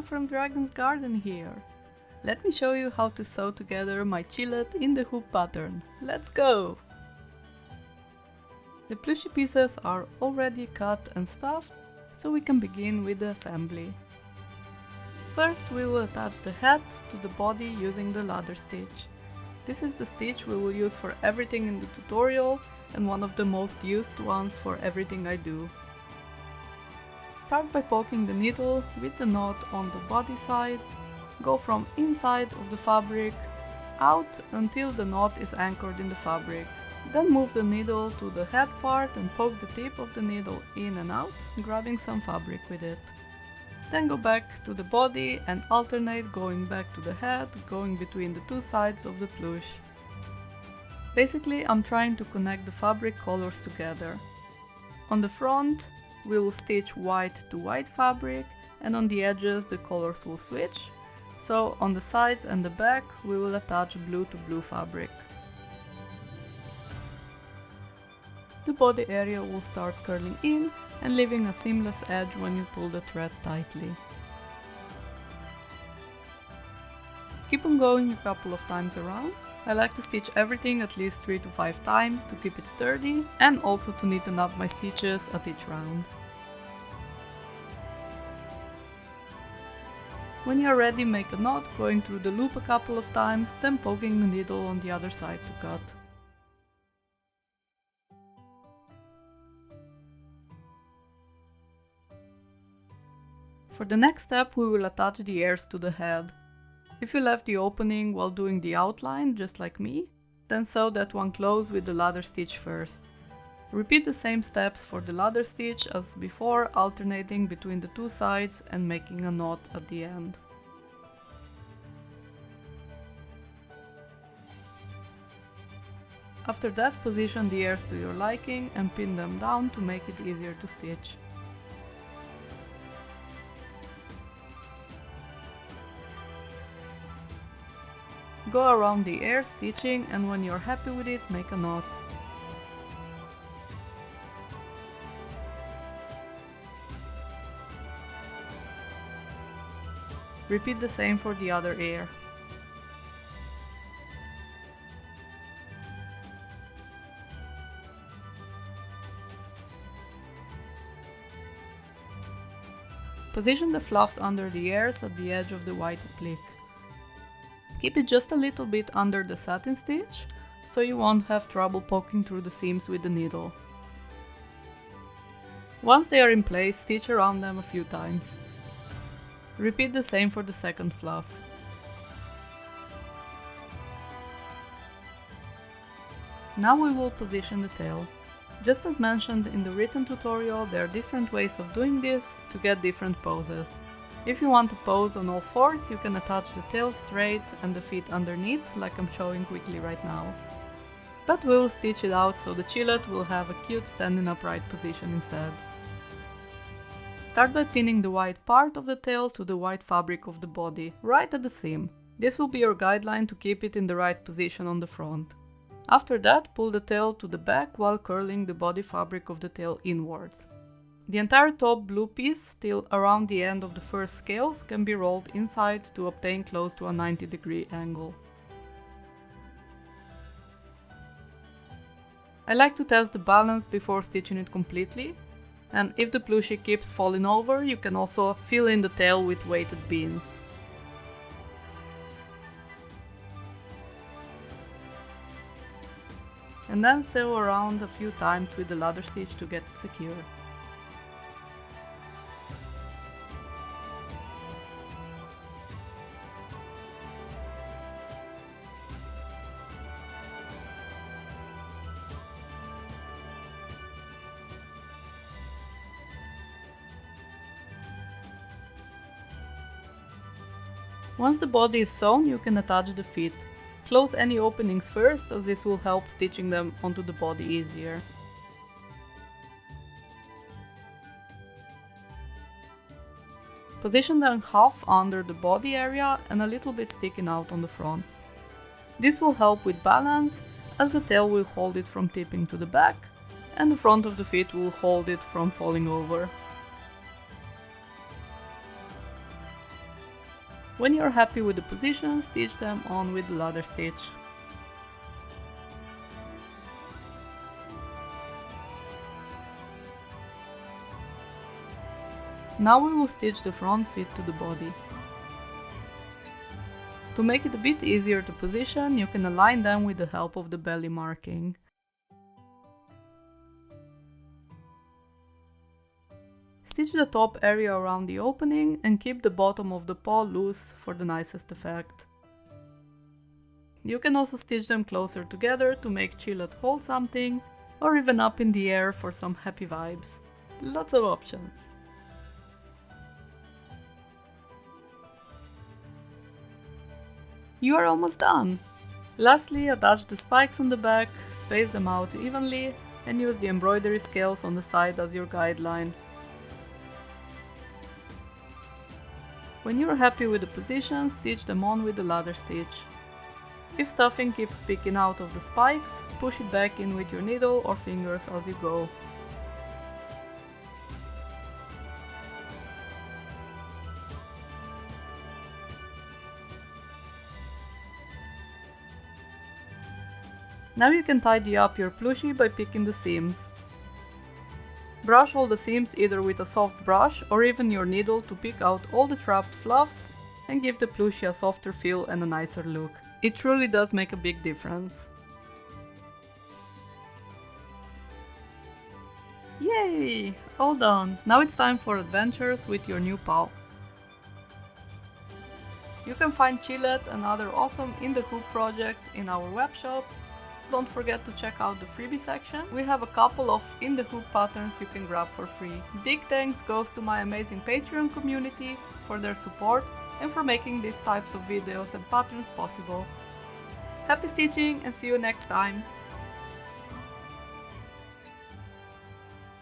Lena from Dragon's Garden here. Let me show you how to sew together my chillet in the hoop pattern. Let's go! The plushie pieces are already cut and stuffed, so we can begin with the assembly. First we will attach the head to the body using the ladder stitch. This is the stitch we will use for everything in the tutorial and one of the most used ones for everything I do. Start by poking the needle with the knot on the body side, go from inside of the fabric out until the knot is anchored in the fabric. Then move the needle to the head part and poke the tip of the needle in and out, grabbing some fabric with it. Then go back to the body and alternate going back to the head, going between the two sides of the plush. Basically, I'm trying to connect the fabric colors together. On the front, we will stitch white to white fabric, and on the edges the colors will switch. So on the sides and the back we will attach blue to blue fabric. The body area will start curling in and leaving a seamless edge when you pull the thread tightly. Keep on going a couple of times around. I like to stitch everything at least 3 to 5 times to keep it sturdy and also to neaten up my stitches at each round. When you are ready, make a knot, going through the loop a couple of times, then poking the needle on the other side to cut. For the next step, we will attach the ears to the head. If you left the opening while doing the outline, just like me, then sew that one close with the ladder stitch first. Repeat the same steps for the ladder stitch as before, alternating between the two sides and making a knot at the end. After that, position the ears to your liking and pin them down to make it easier to stitch. Go around the ear stitching, and when you're happy with it, make a knot. Repeat the same for the other ear. Position the fluffs under the ears at the edge of the white applique. Keep it just a little bit under the satin stitch, so you won't have trouble poking through the seams with the needle. Once they are in place, stitch around them a few times. Repeat the same for the second fluff. Now we will position the tail. Just as mentioned in the written tutorial, there are different ways of doing this to get different poses. If you want to pose on all fours, you can attach the tail straight and the feet underneath, like I'm showing quickly right now. But we will stitch it out so the chillet will have a cute standing upright position instead. Start by pinning the white part of the tail to the white fabric of the body, right at the seam. This will be your guideline to keep it in the right position on the front. After that, pull the tail to the back while curling the body fabric of the tail inwards. The entire top blue piece, still around the end of the first scales, can be rolled inside to obtain close to a 90-degree angle. I like to test the balance before stitching it completely, and if the plushie keeps falling over, you can also fill in the tail with weighted beans. And then sew around a few times with the ladder stitch to get it secure. Once the body is sewn, you can attach the feet. Close any openings first, as this will help stitching them onto the body easier. Position them half under the body area and a little bit sticking out on the front. This will help with balance, as the tail will hold it from tipping to the back, and the front of the feet will hold it from falling over. When you're happy with the position, stitch them on with the ladder stitch. Now we will stitch the front feet to the body. To make it a bit easier to position, you can align them with the help of the belly marking. Stitch the top area around the opening and keep the bottom of the paw loose for the nicest effect. You can also stitch them closer together to make Chillet hold something, or even up in the air for some happy vibes. Lots of options. You are almost done! Lastly, attach the spikes on the back, space them out evenly, and use the embroidery scales on the side as your guideline. When you're happy with the position, stitch them on with the ladder stitch. If stuffing keeps peeking out of the spikes, push it back in with your needle or fingers as you go. Now you can tidy up your plushie by picking the seams. Brush all the seams either with a soft brush or even your needle to pick out all the trapped fluffs and give the plushie a softer feel and a nicer look. It truly does make a big difference. Yay! All done! Now it's time for adventures with your new pal. You can find Chillet and other awesome in the hoop projects in our webshop. Don't forget to check out the freebie section. We have a couple of in the hoop patterns you can grab for free. Big thanks goes to my amazing Patreon community for their support and for making these types of videos and patterns possible. Happy stitching and see you next time!